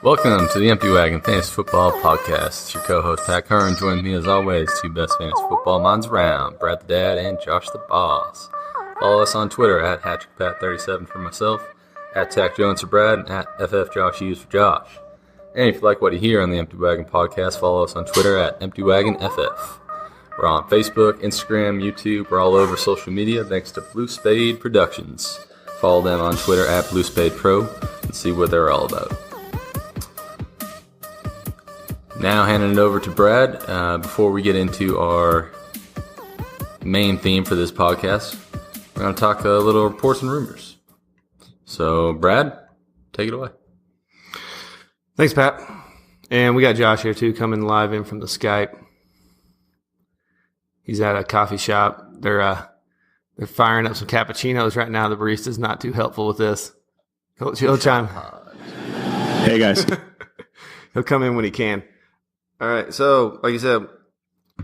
Welcome to the Empty Wagon Fantasy Football Podcast. It's your co-host Pat Curran. Joining me as always, two best fantasy football minds around, Brad the Dad and Josh the Boss. Follow us on Twitter at HattrickPat37 for myself, at Tack Jones for Brad, and at FFJoshHughes for Josh. And if you like what you hear on the Empty Wagon Podcast, follow us on Twitter at EmptyWagonFF. We're on Facebook, Instagram, YouTube. We're all over social media thanks to Blue Spade Productions. Follow them on Twitter at Blue Spade Pro and see what they're all about. Now handing it over to Brad. Before we get into our main theme for this podcast, we're going to talk a little reports and rumors. So, Brad, take it away. Thanks, Pat. And we got Josh here, too, coming live in from the Skype. He's at a coffee shop. They're firing up some cappuccinos right now. The barista's not too helpful with this. He'll chime. Hey, guys. He'll come in when he can. All right, so like you said,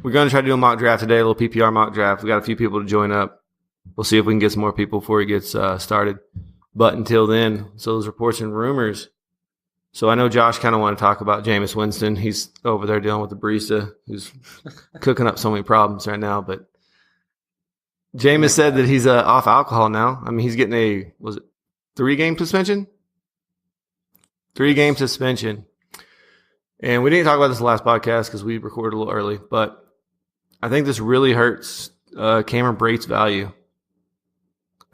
we're going to try to do a mock draft today, a little PPR mock draft. We got a few people to join up. We'll see if we can get some more people before he gets started. But until then, so those reports and rumors. So I know Josh kind of want to talk about Jameis Winston. He's over there dealing with the barista who's cooking up so many problems right now. But Jameis said that he's off alcohol now. I mean, he's getting was it 3-game suspension? 3-game suspension. And we didn't talk about this in the last podcast because we recorded a little early, but I think this really hurts Cameron Brate's value.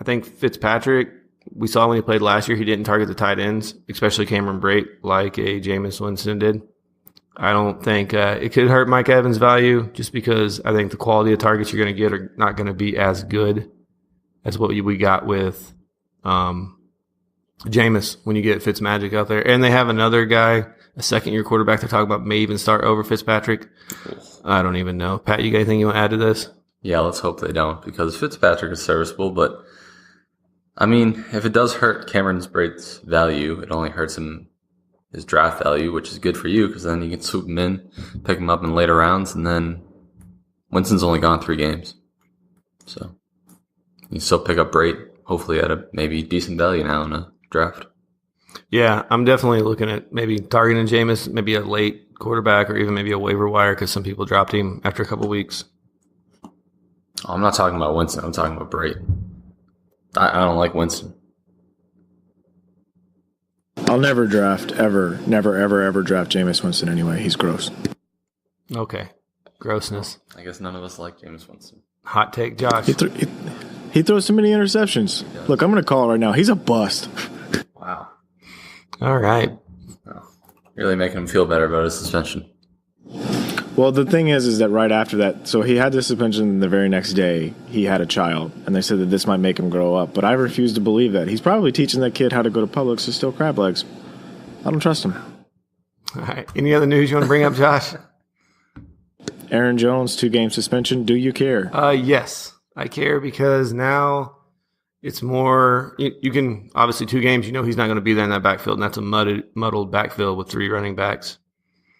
I think Fitzpatrick, we saw when he played last year, he didn't target the tight ends, especially Cameron Brate, like a Jameis Winston did. I don't think it could hurt Mike Evans' value just because I think the quality of targets you're going to get are not going to be as good as what we got with Jameis when you get Fitzmagic out there. And they have another guy, a second-year quarterback they're talking about may even start over Fitzpatrick. I don't even know. Pat, you got anything you want to add to this? Yeah, let's hope they don't, because Fitzpatrick is serviceable, but I mean, if it does hurt Cameron Brate's value, it only hurts him his draft value, which is good for you, because then you can swoop him in, pick him up in later rounds, and then Winston's only gone 3 games. So you can still pick up Brate, hopefully at a maybe decent value now in a draft. Yeah, I'm definitely looking at maybe targeting Jameis, maybe a late quarterback or even maybe a waiver wire because some people dropped him after a couple weeks. Oh, I'm not talking about Winston. I'm talking about Brate. I don't like Winston. I'll never draft, ever, never, ever draft Jameis Winston anyway. He's gross. Okay. Grossness. I guess none of us like Jameis Winston. Hot take, Josh. He throws too many interceptions. Look, I'm going to call it right now. He's a bust. Wow. All right. Oh, really making him feel better about his suspension. Well, the thing is that right after that, so he had the suspension the very next day, he had a child, and they said that this might make him grow up, but I refuse to believe that. He's probably teaching that kid how to go to Publix to steal crab legs. I don't trust him. All right. Any other news you want to bring up, Josh? Aaron Jones, 2-game suspension. Do you care? Yes, I care because now it's more, you can, obviously 2 games, you know he's not going to be there in that backfield, and that's a muddled backfield with 3 running backs.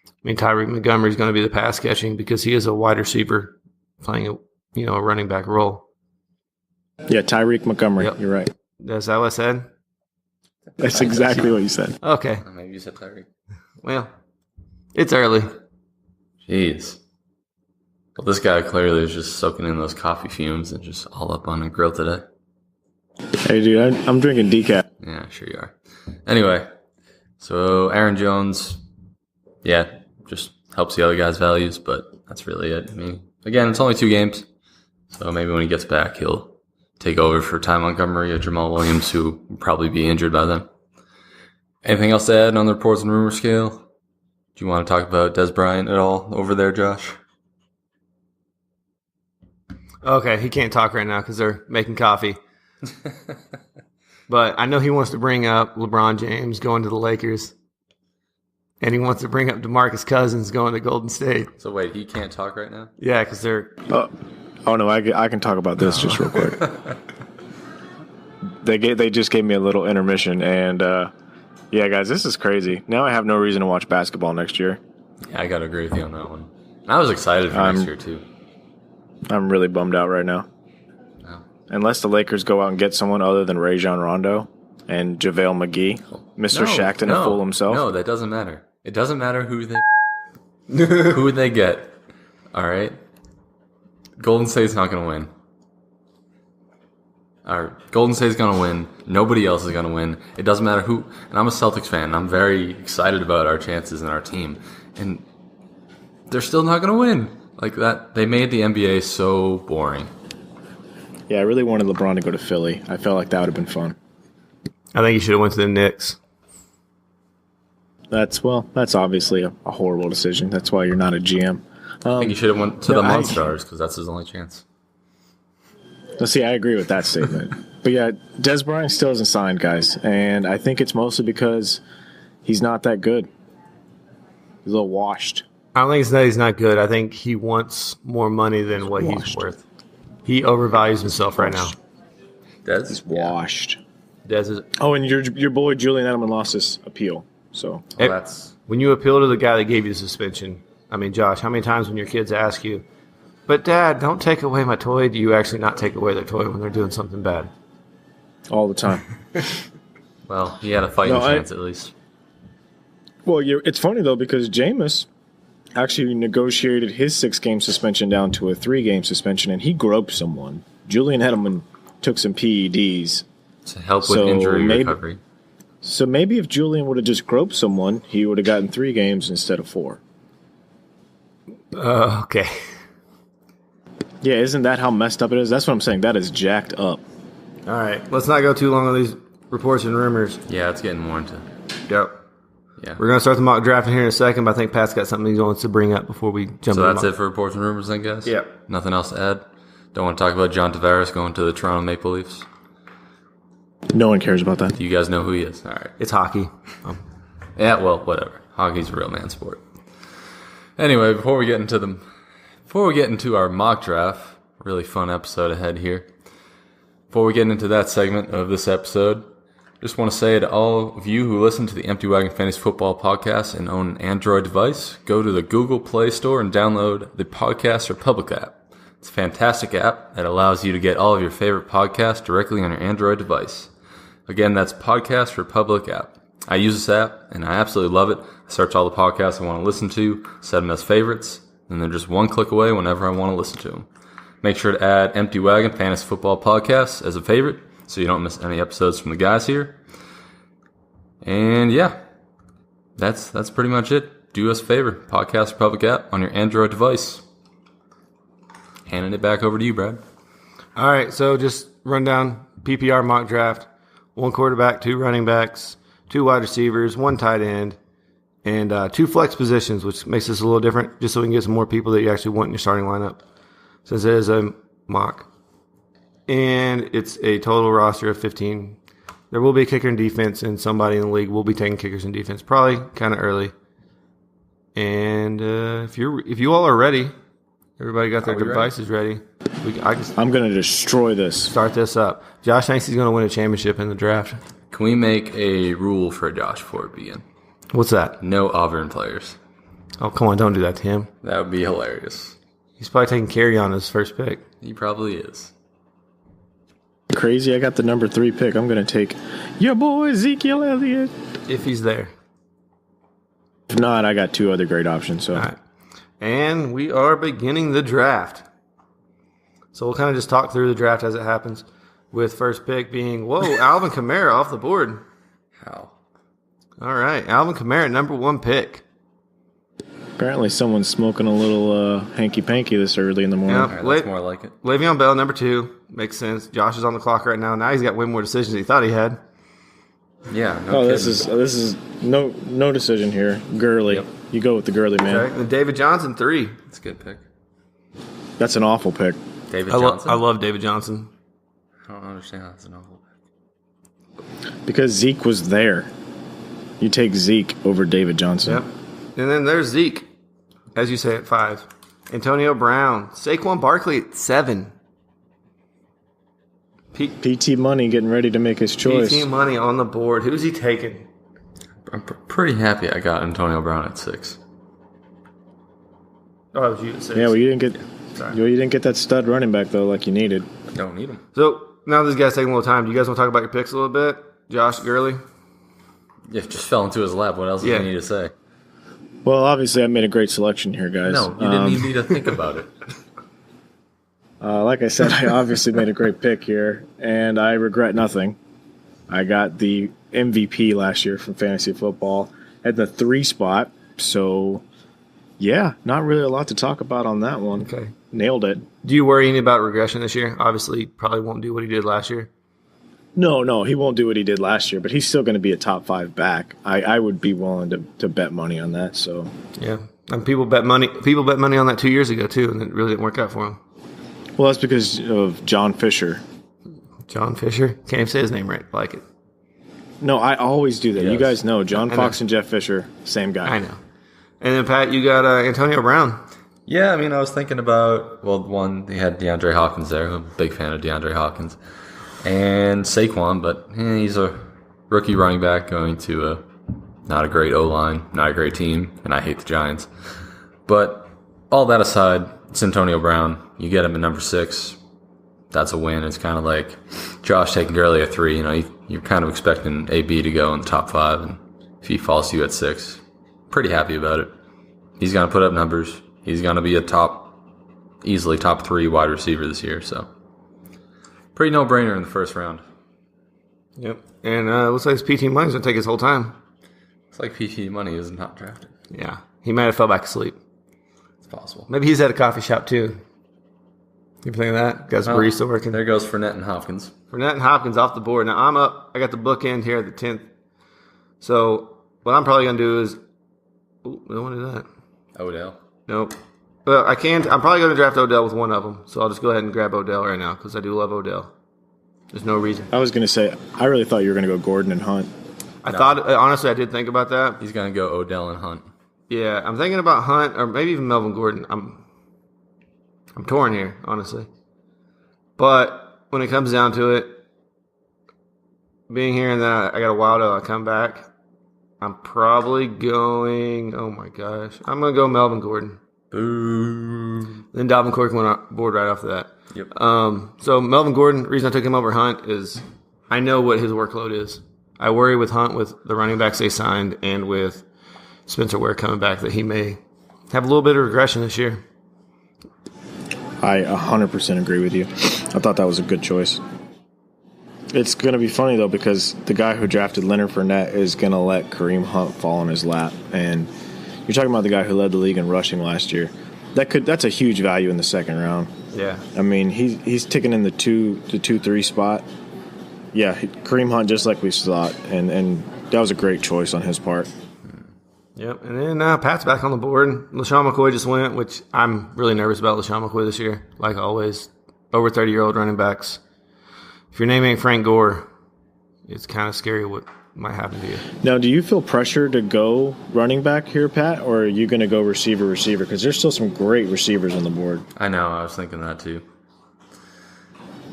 I mean, Tyreek Montgomery's going to be the pass catching because he is a wide receiver playing a running back role. Yeah, Tyreek Montgomery. Yep. You're right. Is that what I said? That's exactly what you said. Okay. Maybe you said Tyreek. Well, it's early. Jeez. Well, this guy clearly is just soaking in those coffee fumes and just all up on a grill today. Hey, dude, I'm drinking decaf. Yeah, sure you are. Anyway, so Aaron Jones, yeah, just helps the other guys' values, but that's really it. I mean, again, it's only 2 games, so maybe when he gets back, he'll take over for Ty Montgomery or Jamal Williams, who will probably be injured by then. Anything else to add on the reports and rumor scale? Do you want to talk about Des Bryant at all over there, Josh? Okay, he can't talk right now because they're making coffee. But I know he wants to bring up LeBron James going to the Lakers. And he wants to bring up DeMarcus Cousins going to Golden State. So wait, he can't talk right now? Yeah, because they're... Oh no, I can talk about this just real quick. They just gave me a little intermission, and yeah, guys, this is crazy. Now I have no reason to watch basketball next year. Yeah, I got to agree with you on that one. I was excited for next year, too. I'm really bummed out right now. Oh. Unless the Lakers go out and get someone other than Rajon Rondo, And JaVale McGee, Mr. Shackton, a fool himself. No, that doesn't matter. It doesn't matter who they get. All right? Golden State's not going to win. Golden State's going to win. Nobody else is going to win. It doesn't matter who. And I'm a Celtics fan. I'm very excited about our chances and our team. And they're still not going to win. Like that, they made the NBA so boring. Yeah, I really wanted LeBron to go to Philly. I felt like that would have been fun. I think he should have went to the Knicks. That's obviously a horrible decision. That's why you're not a GM. I think he should have went to the Monstars because that's his only chance. Let's see, I agree with that statement. But yeah, Des Bryant still hasn't signed, guys. And I think it's mostly because he's not that good. He's a little washed. I don't think it's that he's not good. I think he wants more money than what he's worth. He overvalues himself right now. He's washed. Des is. Oh, and your boy Julian Edelman lost his appeal. So when you appeal to the guy that gave you the suspension, I mean, Josh, how many times when your kids ask you, "But Dad, don't take away my toy," do you actually not take away their toy when they're doing something bad? All the time. Well, he had a fighting chance at least. Well, it's funny though because Jameis actually negotiated his 6-game suspension down to a 3-game suspension, and he groped someone. Julian Edelman took some PEDs to help with injury recovery. So maybe if Julian would have just groped someone, he would have gotten 3 games instead of 4. Okay. Yeah, isn't that how messed up it is? That's what I'm saying. That is jacked up. All right. Let's not go too long on these reports and rumors. Yeah, it's getting more into. Yep. Yeah. We're going to start the mock draft in here in a second, but I think Pat's got something he wants to bring up before we jump in. So that's it for reports and rumors, then, guys? Yeah. Nothing else to add? Don't want to talk about John Tavares going to the Toronto Maple Leafs? No one cares about that. Do you guys know who he is? All right. It's hockey. Yeah, well, whatever. Hockey's a real man sport. Anyway, before we get into our mock draft, really fun episode ahead here. Before we get into that segment of this episode, just want to say to all of you who listen to the Empty Wagon Fantasy Football Podcast and own an Android device, go to the Google Play Store and download the Podcast Republic app. It's a fantastic app that allows you to get all of your favorite podcasts directly on your Android device. Again, that's Podcast Republic app. I use this app, and I absolutely love it. I search all the podcasts I want to listen to, set them as favorites, and they're just one click away whenever I want to listen to them. Make sure to add Empty Wagon Fantasy Football Podcast as a favorite so you don't miss any episodes from the guys here. And yeah, that's pretty much it. Do us a favor, Podcast Republic app on your Android device. Handing it back over to you, Brad. All right, so just run down PPR mock draft. 1 quarterback, 2 running backs, 2 wide receivers, 1 tight end, and 2 flex positions, which makes this a little different, just so we can get some more people that you actually want in your starting lineup, since it is a mock. And it's a total roster of 15. There will be a kicker in defense, and somebody in the league will be taking kickers in defense, probably kind of early. And if you all are ready, everybody got their devices ready. I'm going to destroy this. Start this up. Josh thinks he's going to win a championship in the draft. Can we make a rule for Josh before we begin? What's that? No Auburn players. Oh, come on, don't do that to him. That would be hilarious. He's probably taking carry on his first pick. He probably is. Crazy, I got the number 3 pick. I'm going to take your boy Ezekiel Elliott. If he's there. If not, I got 2 other great options. So. All right. And we are beginning the draft. So we'll kind of just talk through the draft as it happens, with first pick being, Alvin Kamara off the board. How? All right, Alvin Kamara, number 1 pick. Apparently someone's smoking a little hanky-panky this early in the morning. All right, that's more like it. Le'Veon Bell, number 2. Makes sense. Josh is on the clock right now. Now he's got way more decisions than he thought he had. Yeah, no kidding. This is no decision here. Gurley. Yep. You go with the Gurley, man. Okay. And David Johnson, 3. That's a good pick. That's an awful pick. David Johnson? I love David Johnson. I don't understand how that's an awful pick. Because Zeke was there. You take Zeke over David Johnson. Yep. And then there's Zeke, as you say, at 5. Antonio Brown. Saquon Barkley at 7. PT Money getting ready to make his choice. PT Money on the board. Who's he taking? I'm pretty happy I got Antonio Brown at 6. Oh, it was you at 6. Yeah, well, you didn't get that stud running back, though, like you needed. Don't need him. So now this guy's taking a little time. Do you guys want to talk about your picks a little bit? Josh Gurley? Yeah, just fell into his lap. What else do you need to say? Well, obviously, I made a great selection here, guys. No, you didn't even need to think about it. Like I said, I obviously made a great pick here, and I regret nothing. I got the MVP last year from fantasy football at the 3 spot. So, yeah, not really a lot to talk about on that one. Okay. Nailed it. Do you worry any about regression this year? Obviously, he probably won't do what he did last year. No, he won't do what he did last year, but he's still going to be a top 5 back. I would be willing to bet money on that. So yeah, and people bet money on that 2 years ago too, and it really didn't work out for him. Well, that's because of John Fisher. John Fisher? Can't even say his name right. I like it. No, I always do that. Yes. You guys know John I Fox know. and Jeff Fisher, same guy. I know. And then Pat, you got Antonio Brown. Yeah, I mean, I was thinking about, well, one, they had DeAndre Hopkins there. I'm a big fan of DeAndre Hopkins. And Saquon, but he's a rookie running back going to not a great O-line, not a great team, and I hate the Giants. But all that aside, it's Antonio Brown. You get him at number 6. That's a win. It's kind of like Josh taking Gurley at 3. You know, you're kind of expecting AB to go in the top 5, and if he falls to you at 6, pretty happy about it. He's going to put up numbers. He's going to be easily top 3 wide receiver this year, so pretty no-brainer in the first round. Yep. And looks like his PT money's going to take his whole time. It's like PT money is not drafted. Yeah. He might have fell back asleep. It's possible. Maybe he's at a coffee shop too. You think of that? Got his barista working. There goes Fournette and Hopkins. Fournette and Hopkins off the board. Now I'm up. I got the bookend here at the 10th. So what I'm probably going to do is... Ooh, I don't want to do that. Odell. Nope. Well, I can't. I'm probably going to draft Odell with one of them. So I'll just go ahead and grab Odell right now because I do love Odell. There's no reason. I was going to say, I really thought you were going to go Gordon and Hunt. I thought, honestly, I did think about that. He's going to go Odell and Hunt. Yeah, I'm thinking about Hunt or maybe even Melvin Gordon. I'm torn here, honestly. But when it comes down to it, being here and then I got a while till I come back, I'm probably going, oh my gosh, I'm going to go Melvin Gordon. Boo. Then Dalvin Cook went on board right after that. Yep. So Melvin Gordon, the reason I took him over Hunt is I know what his workload is. I worry with Hunt with the running backs they signed and with Spencer Ware coming back that he may have a little bit of regression this year. I 100% agree with you. I thought that was a good choice. It's going to be funny, though, because the guy who drafted Leonard Fournette is going to let Kareem Hunt fall in his lap. And you're talking about the guy who led the league in rushing last year. That's a huge value in the second round. Yeah. I mean, he's ticking in the 2-3 spot. Yeah, Kareem Hunt, just like we thought. And that was a great choice on his part. Yep. And then Pat's back on the board. LaShawn McCoy just went, which I'm really nervous about LaShawn McCoy this year. Like always, over 30-year-old running backs. If your name ain't Frank Gore, it's kind of scary what might happen to you. Now, do you feel pressure to go running back here, Pat, or are you going to go receiver? Because there's still some great receivers on the board. I know. I was thinking that too.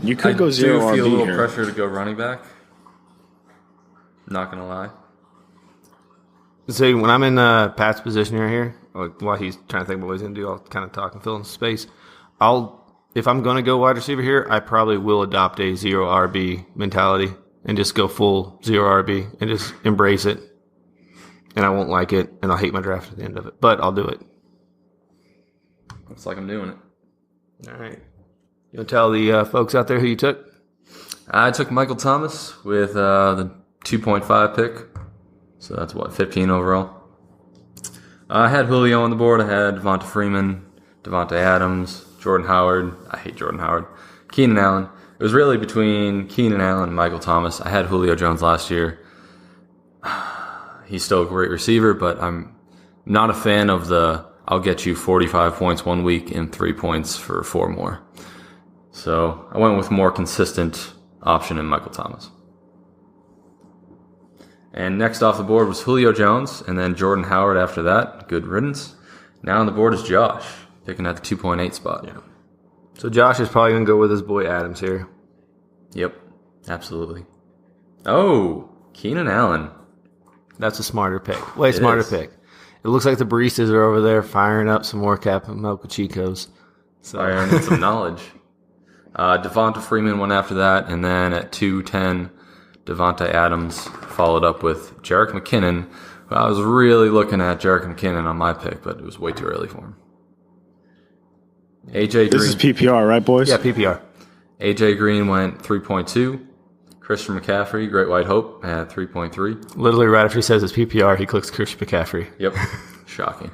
You could go zero I do feel RB a little here. pressure to go running back. Not going to lie. So when I'm in Pat's position right here, while he's trying to think about what he's going to do, I'll kind of talk and fill in space. If I'm going to go wide receiver here, I probably will adopt a zero RB mentality and just go full zero RB and just embrace it. And I won't like it, and I'll hate my draft at the end of it. But I'll do it. Looks like I'm doing it. All right. You want to tell the folks out there who you took? I took Michael Thomas with the 2.5 pick. So that's, 15 overall. I had Julio on the board. I had Devonta Freeman, Devontae Adams, Jordan Howard. I hate Jordan Howard. Keenan Allen. It was really between Keenan Allen and Michael Thomas. I had Julio Jones last year. He's still a great receiver, but I'm not a fan of the I'll get you 45 points 1 week and 3 points for 4 more. So I went with a more consistent option in Michael Thomas. And next off the board was Julio Jones, and then Jordan Howard after that. Good riddance. Now on the board is Josh, picking at the 2.8 spot. Yeah. So Josh is probably going to go with his boy Adams here. Yep, absolutely. Oh, Keenan Allen. That's a smarter pick. Way smarter is. pick. It looks like the baristas are over there firing up some more Captain Mocha Chicos. So I need some knowledge. Devonta Freeman went after that, and then at 2:10, Devontae Adams followed up with Jerick McKinnon. Who I was really looking at Jerick McKinnon on my pick, but it was way too early for him. AJ Green. This is PPR, right, boys? Yeah, PPR. AJ Green went 3.2. Christian McCaffrey, Great White Hope, at 3.3. Literally right after he says it's PPR, he clicks Christian McCaffrey. Yep. Shocking.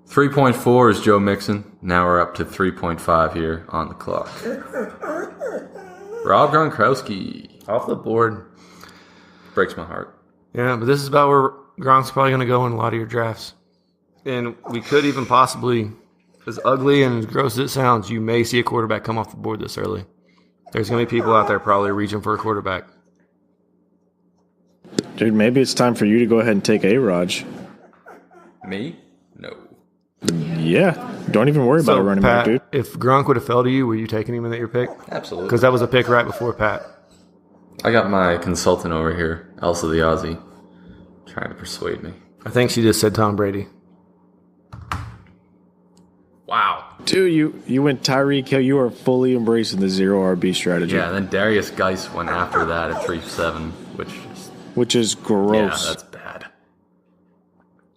3.4 is Joe Mixon. Now we're up to 3.5 here on the clock. Rob Gronkowski. Off the board. Breaks my heart. Yeah, but this is about where Gronk's probably going to go in a lot of your drafts. And we could even possibly, as ugly and as gross as it sounds, you may see a quarterback come off the board this early. There's going to be people out there probably reaching for a quarterback. Dude, maybe it's time for you to go ahead and take A-Raj. Me? No. Yeah. Don't even worry about a running Pat, back, dude. if Gronk would have fell to you, were you taking him in your pick? Absolutely. Because that was a pick right before Pat. I got my consultant over here, Elsa the Aussie, trying to persuade me. I think she just said Tom Brady. Wow. Dude, you went Tyreek Hill. You are fully embracing the zero RB strategy. Yeah, and then Darius Geis went after that at 3.7, which is gross. Yeah, that's bad.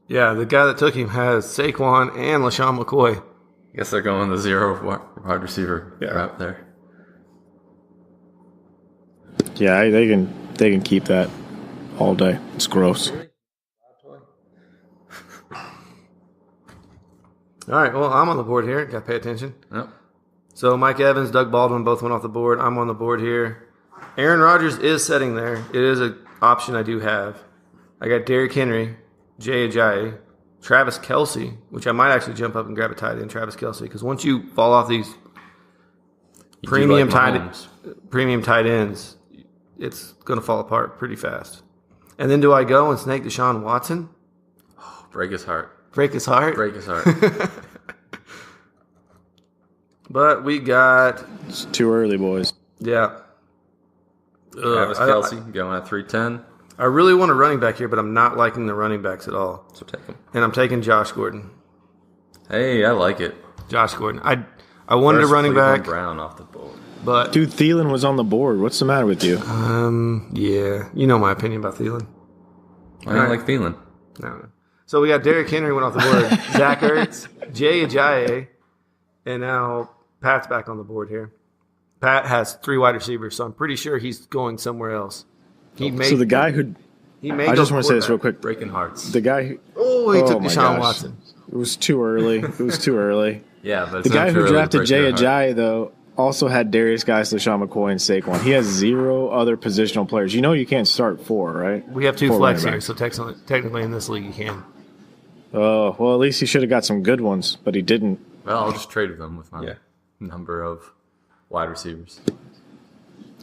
Yeah, the guy that took him has Saquon and LaShawn McCoy. I guess they're going the zero wide receiver route there. Yeah, they can keep that all day. It's gross. All right, well, I'm on the board here. Got to pay attention. Yep. So Mike Evans, Doug Baldwin both went off the board. I'm on the board here. Aaron Rodgers is sitting there. It is an option I do have. I got Derrick Henry, Jay Ajayi, Travis Kelce, which I might actually jump up and grab a tight end, Travis Kelce, because once you fall off these premium tight ends, it's going to fall apart pretty fast. And then do I go and snake Deshaun Watson? Oh, break his heart. Break his heart? Break his heart. But we got... It's too early, boys. Yeah. Travis Kelce going at 3.10. I really want a running back here, but I'm not liking the running backs at all. So take him. And I'm taking Josh Gordon. Hey, I like it. Josh Gordon. I wanted a running Cleveland back. Brown off the board. But Dude, Thielen was on the board. What's the matter with you? yeah, you know my opinion about Thielen. I don't like Thielen. No. So we got Derrick Henry went off the board. Zach Ertz, Jay Ajayi, and now Pat's back on the board here. Pat has 3 wide receivers, so I'm pretty sure he's going somewhere else. He may So the guy who... I just want to say this real quick. Breaking hearts. The guy who... He took my Deshaun gosh. Watson. It was too early. Yeah, but The guy who drafted Jay Ajayi. Ajayi, though, also had Darius Geis, LaShawn McCoy, and Saquon. He has 0 other positional players. You know you can't start 4, right? We have 2 4 flex running here, backs. so technically in this league you can. Oh, well, at least he should have got some good ones, but he didn't. Well, I'll just trade with them with my number of wide receivers.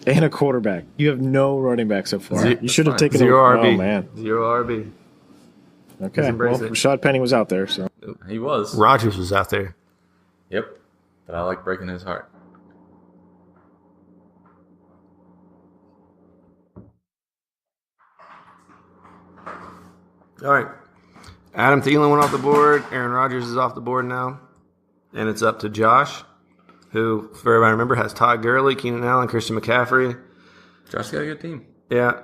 And a quarterback. You have no running back so far. You should have taken 0 a... RB. Oh, man. 0 RB. Okay, embrace well, it. Rashad Penny was out there, so... He was. Rodgers was out there. Yep. But I like breaking his heart. All right. Adam Thielen went off the board. Aaron Rodgers is off the board now. And it's up to Josh, who, if everybody remember, has Todd Gurley, Keenan Allen, Christian McCaffrey. Josh got a good team. Yeah.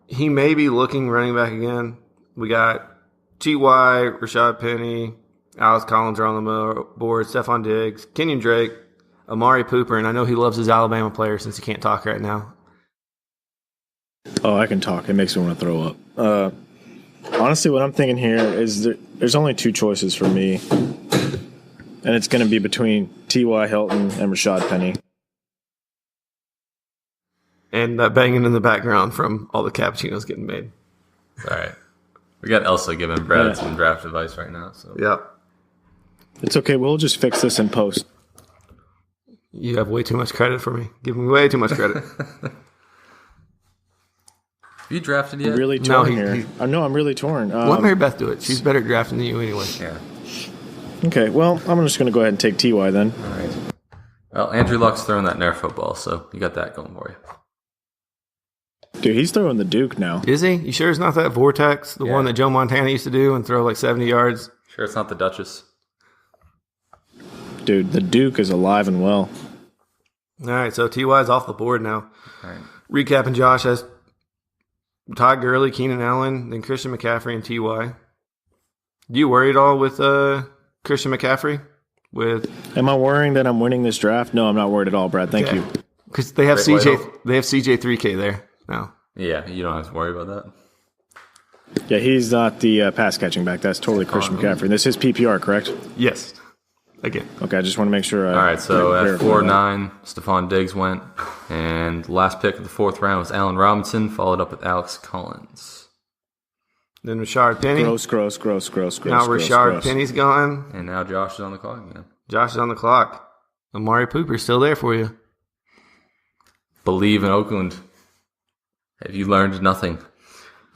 He may be looking running back again. We got T.Y., Rashad Penny, Alex Collins are on the board, Stephon Diggs, Kenyon Drake, Amari Cooper, and I know he loves his Alabama player since he can't talk right now. Oh, I can talk. It makes me want to throw up. Honestly, what I'm thinking here is there's only 2 choices for me, and it's going to be between T.Y. Hilton and Rashad Penny. And that banging in the background from all the cappuccinos getting made. All right. We got Elsa giving Brad some draft advice right now. So Yep. It's okay. We'll just fix this in post. You have way too much credit for me. Give me way too much credit. Have you drafted yet? I'm really No, torn here. I know I'm really torn. Let Mary Beth do it. She's better at drafting than you anyway. Yeah. Okay, well, I'm just going to go ahead and take T.Y. then. All right. Well, Andrew Luck's throwing that Nerf football, so you got that going for you. Dude, he's throwing the Duke now. Is he? You sure it's not that Vortex, the one that Joe Montana used to do and throw like 70 yards? Sure it's not the Duchess? Dude, the Duke is alive and well. All right, so T.Y.'s off the board now. All right. Recapping, Josh has Todd Gurley, Keenan Allen, then Christian McCaffrey and T.Y. Do you worry at all with Christian McCaffrey? Am I worrying that I'm winning this draft? No, I'm not worried at all, Brad. Thank you. Because they have Great CJ. They have CJ 3K there now. Yeah, you don't have to worry about that. Yeah, he's not the pass catching back. That's totally Christian McCaffrey. This is PPR, correct? Yes. Again. Okay, I just want to make sure. All right, so at 4-9, Stephon Diggs went, and the last pick of the 4th round was Allen Robinson, followed up with Alex Collins. Then Rashard Penny. Gross. Now Rashard Penny's gone. And now Josh is on the clock again. Josh is on the clock. Amari Cooper's still there for you. Believe in Oakland. Have you learned nothing?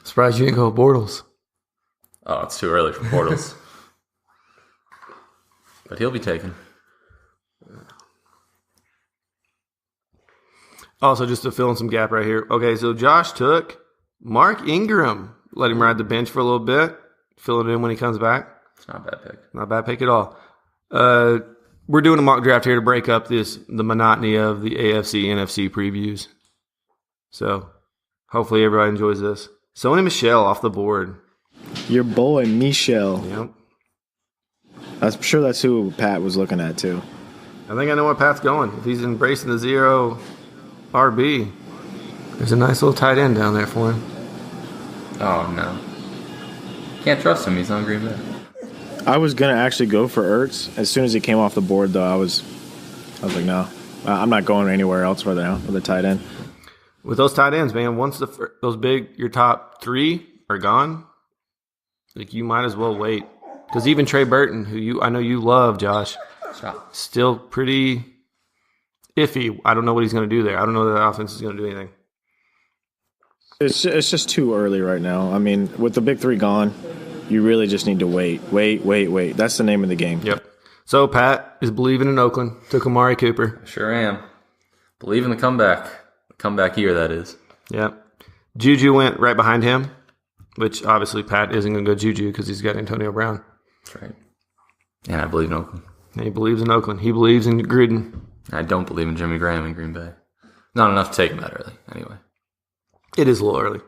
Surprised you didn't go with Bortles. Oh, it's too early for Bortles. But he'll be taken. Also, just to fill in some gap right here. Okay, so Josh took Mark Ingram. Let him ride the bench for a little bit. Fill it in when he comes back. It's not a bad pick. Not a bad pick at all. We're doing a mock draft here to break up the monotony of the AFC, NFC previews. So, hopefully everybody enjoys this. Sony Michel off the board. Your boy, Michel. Yep. I'm sure that's who Pat was looking at, too. I think I know where Pat's going. If he's embracing the 0 RB, there's a nice little tight end down there for him. Oh, no. Can't trust him. He's on Green Bay. I was going to actually go for Ertz. As soon as he came off the board, though, I was like, no. I'm not going anywhere else with the tight end. With those tight ends, man, once your top 3 are gone, like you might as well wait. Because even Trey Burton, who I know you love, Josh, still pretty iffy. I don't know what he's going to do there. I don't know that the offense is going to do anything. It's just too early right now. I mean, with the big 3 gone, you really just need to wait. Wait. That's the name of the game. Yep. So Pat is believing in Oakland. Took Amari Cooper. Sure am. Believe in the comeback. The comeback year, that is. Yep. Juju went right behind him, which obviously Pat isn't going to go Juju because he's got Antonio Brown. That's right. And I believe in Oakland. And he believes in Oakland. He believes in Gruden. I don't believe in Jimmy Graham in Green Bay. Not enough to take him that early, anyway. It is a little early.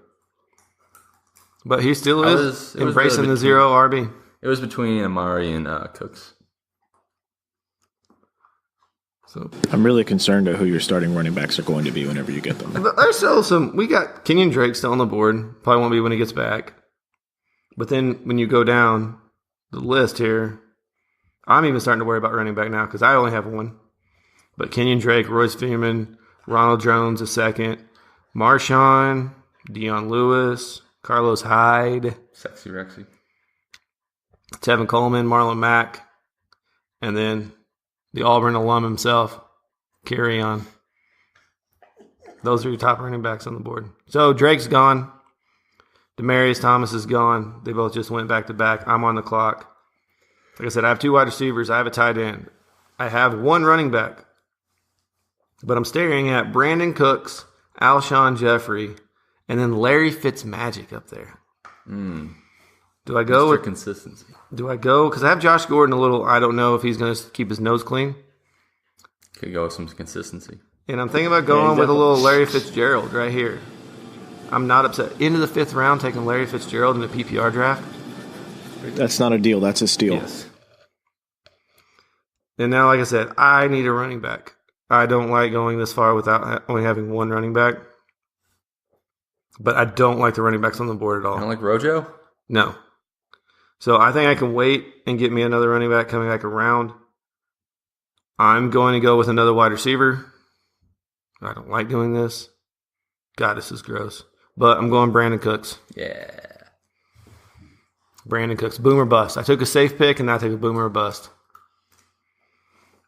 But he still is embracing really the 0 RB. It was between Amari and Cooks. So I'm really concerned at who your starting running backs are going to be whenever you get them. But there's still some. We got Kenyon Drake still on the board. Probably won't be when he gets back. But then when you go down the list here, I'm even starting to worry about running back now because I only have one. But Kenyon Drake, Royce Freeman, Ronald Jones, a second, Marshawn, Deion Lewis, Carlos Hyde, Sexy Rexy, Tevin Coleman, Marlon Mack, and then the Auburn alum himself, Carry On. Those are your top running backs on the board. So Drake's gone. Demaryius Thomas is gone. They both just went back to back. I'm on the clock. Like I said, I have 2 wide receivers. I have a tight end. I have 1 running back. But I'm staring at Brandon Cooks, Alshon Jeffrey, and then Larry Fitzmagic up there. Do I go Mr. with consistency? Do I go? Because I have Josh Gordon a little. I don't know if he's going to keep his nose clean. Could go with some consistency. And I'm thinking about going with a little Larry Fitzgerald right here. I'm not upset. Into the 5th round, taking Larry Fitzgerald in the PPR draft. That's not a deal. That's a steal. Yes. And now, like I said, I need a running back. I don't like going this far without only having 1 running back. But I don't like the running backs on the board at all. You don't like Rojo? No. So I think I can wait and get me another running back coming back around. I'm going to go with another wide receiver. I don't like doing this. God, this is gross. But I'm going Brandon Cooks. Yeah. Brandon Cooks. Boomer bust. I took a safe pick and now I take a boomer or bust.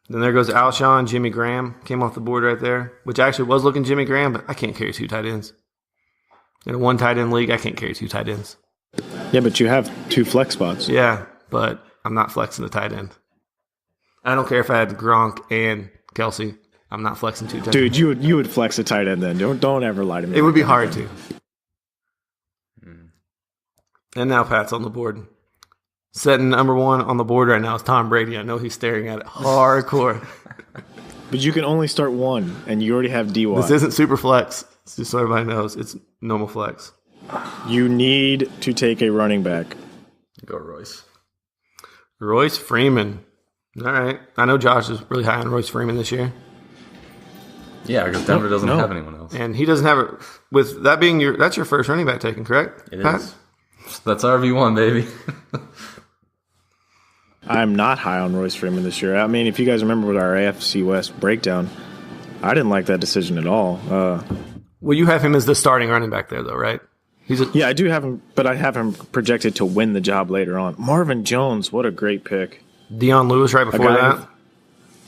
Then there goes Alshon, Jimmy Graham. Came off the board right there. Which actually was looking Jimmy Graham, but I can't carry 2 tight ends. In a 1 tight end league, I can't carry 2 tight ends. Yeah, but you have 2 flex spots. Yeah, but I'm not flexing the tight end. I don't care if I had Gronk and Kelsey. I'm not flexing 2 tight ends. Dude, you would flex a tight end then. Don't ever lie to me. It would be hard to. And now Pat's on the board. Setting number 1 on the board right now is Tom Brady. I know he's staring at it hardcore. But you can only start 1, and you already have DY. This isn't super flex, Just so everybody knows, it's normal flex. You need to take a running back. Go Royce. Royce Freeman. All right. I know Josh is really high on Royce Freeman this year. Yeah, because Denver doesn't have anyone else. And he doesn't have it. With that being that's your first running back taken, correct? It is. That's RV1, baby. I'm not high on Royce Freeman this year. I mean, if you guys remember with our AFC West breakdown, I didn't like that decision at all. Well, you have him as the starting running back there, though, right? Yeah, I do have him, but I have him projected to win the job later on. Marvin Jones, what a great pick. Dion Lewis right before that.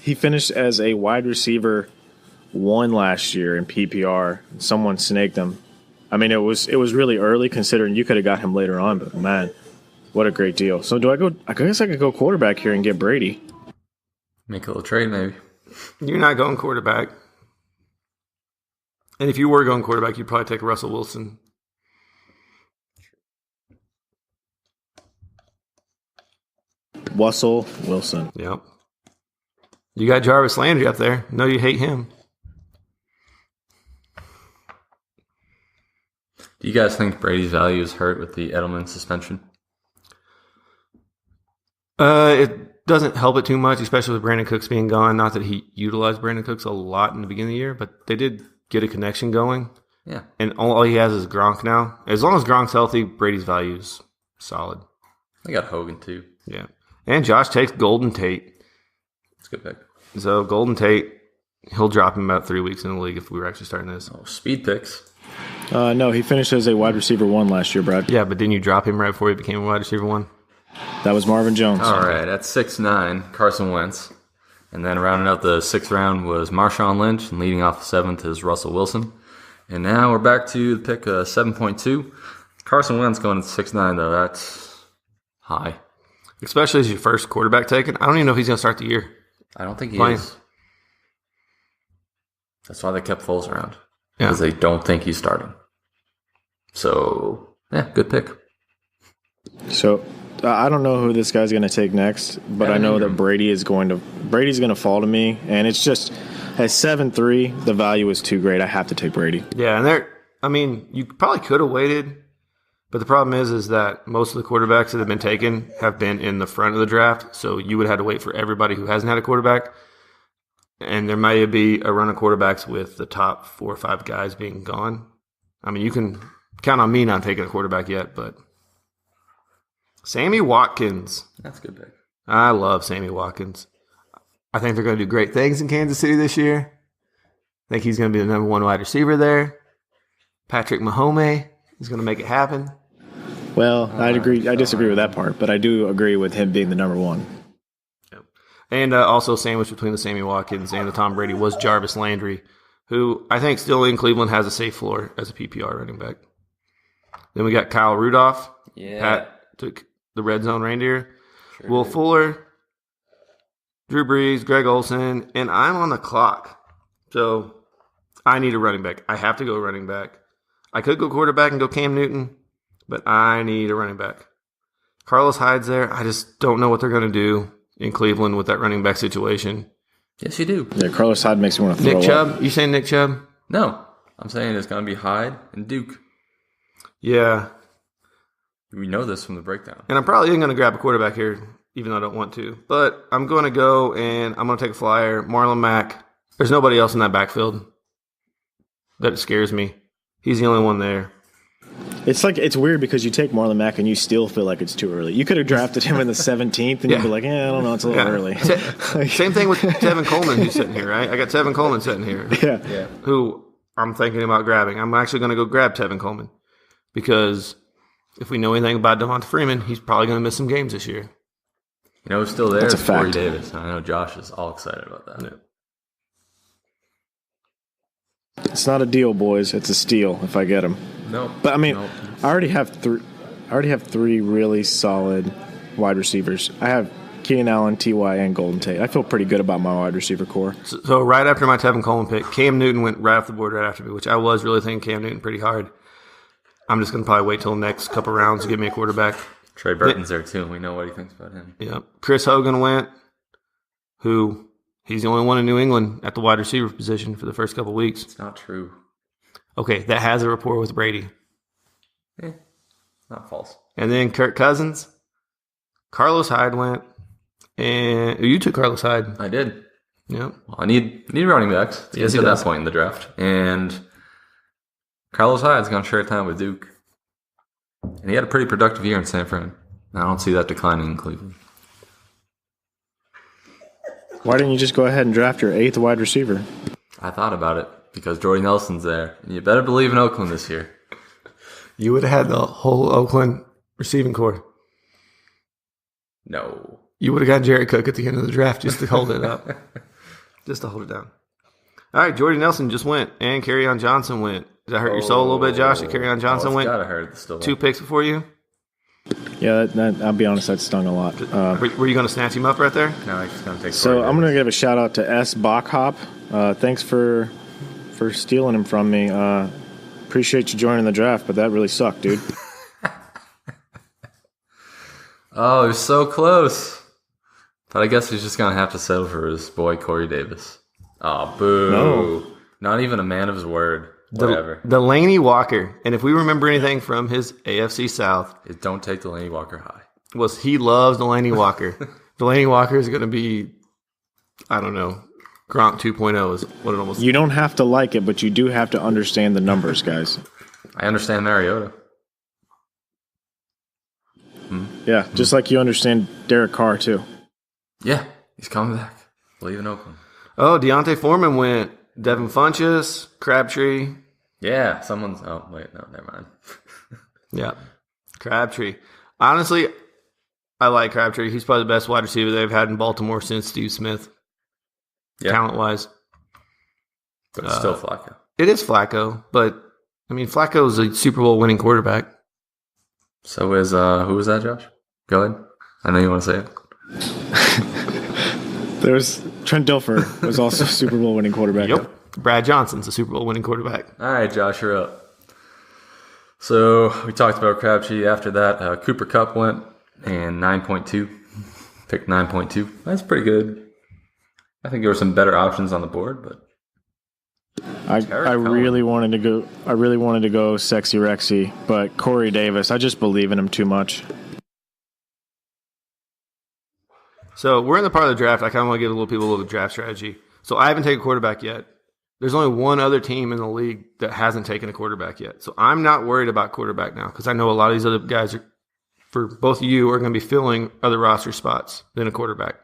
He finished as a wide receiver 1 last year in PPR. Someone snaked him. I mean, it was really early considering you could have got him later on, but man, what a great deal. So I guess I could go quarterback here and get Brady. Make a little trade, maybe. You're not going quarterback. And if you were going quarterback, you'd probably take Russell Wilson. Russell Wilson. Yep. You got Jarvis Landry up there. No, you hate him. Do you guys think Brady's value is hurt with the Edelman suspension? It doesn't help it too much, especially with Brandon Cooks being gone. Not that he utilized Brandon Cooks a lot in the beginning of the year, but they did get a connection going. Yeah. And all he has is Gronk now. As long as Gronk's healthy, Brady's value is solid. They got Hogan, too. Yeah. And Josh takes Golden Tate. That's a good pick. So Golden Tate, he'll drop him about 3 weeks in the league if we were actually starting this. Oh, speed picks. No, he finished as a wide receiver 1 last year, Brad. Yeah, but didn't you drop him right before he became a wide receiver 1? That was Marvin Jones. All right, at 6'9", Carson Wentz. And then rounding out the 6th round was Marshawn Lynch, and leading off the 7th is Russell Wilson. And now we're back to the pick 7.2. Carson Wentz going to 6'9", though. That's high. Especially as your first quarterback taken. I don't even know if he's going to start the year. I don't think he Fine. is. That's why they kept Foles around. Yeah. Because they don't think he's starting. So, yeah, good pick. So, I don't know who this guy's going to take next, but I know that Brady's going to fall to me, and it's just at 7-3, the value is too great. I have to take Brady. Yeah, and you probably could have waited, but the problem is that most of the quarterbacks that have been taken have been in the front of the draft, so you would have to wait for everybody who hasn't had a quarterback, and there may be a run of quarterbacks with the top 4 or 5 guys being gone. I mean, you can count on me not taking a quarterback yet, but Sammy Watkins. That's a good pick. I love Sammy Watkins. I think they're going to do great things in Kansas City this year. I think he's going to be the number 1 wide receiver there. Patrick Mahomes is going to make it happen. Well, I disagree with that part, but I do agree with him being the number 1. Yep. And also sandwiched between the Sammy Watkins and the Tom Brady was Jarvis Landry, who I think still in Cleveland has a safe floor as a PPR running back. Then we got Kyle Rudolph. Yeah. Pat took the red zone reindeer. Sure Will did. Fuller, Drew Brees, Greg Olsen, and I'm on the clock. So I need a running back. I have to go running back. I could go quarterback and go Cam Newton, but I need a running back. Carlos Hyde's there. I just don't know what they're going to do in Cleveland with that running back situation. Yes, you do. Yeah, Carlos Hyde makes me want to throw Nick up. Chubb? You saying Nick Chubb? No. I'm saying it's going to be Hyde and Duke. Yeah. We know this from the breakdown. And I'm probably going to grab a quarterback here, even though I don't want to. But I'm going to go and I'm going to take a flyer. Marlon Mack. There's nobody else in that backfield that scares me. He's the only one there. It's weird because you take Marlon Mack and you still feel like it's too early. You could have drafted him in the 17th and you'd be like, I don't know, it's a little early. Same thing with Tevin Coleman who's sitting here, right? I got Tevin Coleman sitting here. Yeah. Who I'm thinking about grabbing. I'm actually going to go grab Tevin Coleman because if we know anything about Devonta Freeman, he's probably going to miss some games this year. You know who's still there? That's a It's Corey fact. Davis. I know Josh is all excited about that. Yeah. It's not a deal, boys. It's a steal if I get him. No. But I mean, Nope. I already have 3 really solid wide receivers. I have Keenan Allen, T.Y., and Golden Tate. I feel pretty good about my wide receiver core. So right after my Tevin Coleman pick, Cam Newton went right off the board right after me, which I was really thinking Cam Newton pretty hard. I'm just going to probably wait till the next couple rounds to give me a quarterback. Trey Burton's there too. We know what he thinks about him. Yeah. Chris Hogan went, who he's the only one in New England at the wide receiver position for the first couple weeks. It's not true. Okay, that has a rapport with Brady. Not false. And then Kirk Cousins. Carlos Hyde went. And you took Carlos Hyde. I did. Yep. Well, I need running backs to get to that point in the draft. And Carlos Hyde's gone share time with Duke. And he had a pretty productive year in San Fran. I don't see that declining in Cleveland. Why didn't you just go ahead and draft your 8th wide receiver? I thought about it because Jordy Nelson's there. And you better believe in Oakland this year. You would have had the whole Oakland receiving core. No. You would have got Jared Cook at the end of the draft just to hold it up. Just to hold it down. All right, Jordy Nelson just went, and Kerryon Johnson went. Did that hurt your soul a little bit, Josh, that Kerryon Johnson went? Gotta hurt still. 2 picks before you? Yeah, I'll be honest, that stung a lot. Were you going to snatch him up right there? No, he's just going to take So I'm going to give a shout out to S. Bachhop. Thanks for stealing him from me. Appreciate you joining the draft, but that really sucked, dude. Oh, it was so close. But I guess he's just going to have to settle for his boy, Corey Davis. Oh, boo. No. Not even a man of his word. Whatever. Delaney Walker, and if we remember anything from his AFC South, Don't take Delaney Walker high. was he loves Delaney Walker. Delaney Walker is going to be, I don't know, Gronk 2.0 is what it almost. You don't have to like it, but you do have to understand the numbers, guys. I understand Mariota. Yeah, just like you understand Derek Carr, too. Yeah, he's coming back. Believe in Oakland. Oh, Deontay Foreman went. Devin Funchess, Crabtree. Yeah, someone's. Oh, wait, no, never mind. Yeah, Crabtree. Honestly, I like Crabtree. He's probably the best wide receiver they've had in Baltimore since Steve Smith, talent-wise. But it's still Flacco. It is Flacco, but, I mean, Flacco is a Super Bowl winning quarterback. So is, who was that, Josh? Go ahead. I know you want to say it. There's Trent Dilfer was also a Super Bowl winning quarterback. Yep. Brad Johnson's a Super Bowl winning quarterback. All right, Josh, you're up. So we talked about Crabtree. After that, Cooper Kupp went and 9.2. Picked 9.2. That's pretty good. I think there were some better options on the board, but I really wanted to go Sexy Rexy, but Corey Davis, I just believe in him too much. So we're in the part of the draft. I kind of want to give people a little draft strategy. So I haven't taken a quarterback yet. There's only one other team in the league that hasn't taken a quarterback yet. So I'm not worried about quarterback now because I know a lot of these other guys, for both of you, are going to be filling other roster spots than a quarterback.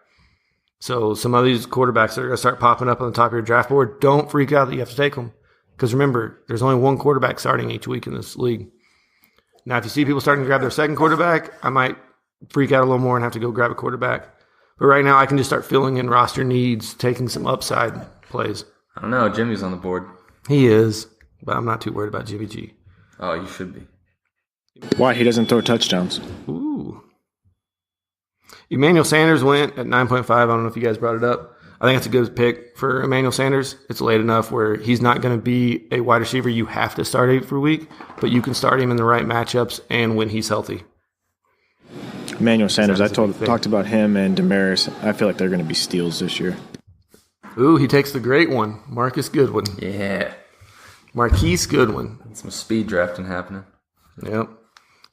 So some of these quarterbacks that are going to start popping up on the top of your draft board, don't freak out that you have to take them. Because remember, there's only one quarterback starting each week in this league. Now, if you see people starting to grab their second quarterback, I might freak out a little more and have to go grab a quarterback. But right now, I can just start filling in roster needs, taking some upside plays. I don't know. Jimmy's on the board. He is, but I'm not too worried about Jimmy G. Oh, you should be. Why? He doesn't throw touchdowns. Ooh. Emmanuel Sanders went at 9.5. I don't know if you guys brought it up. I think it's a good pick for Emmanuel Sanders. It's late enough where he's not going to be a wide receiver you have to start every week, but you can start him in the right matchups and when he's healthy. Emmanuel Sanders, I talked about him and Demaris. I feel like they're going to be steals this year. Ooh, he takes the great one, Marcus Goodwin. Yeah. Marquise Goodwin. Some speed drafting happening. Yep.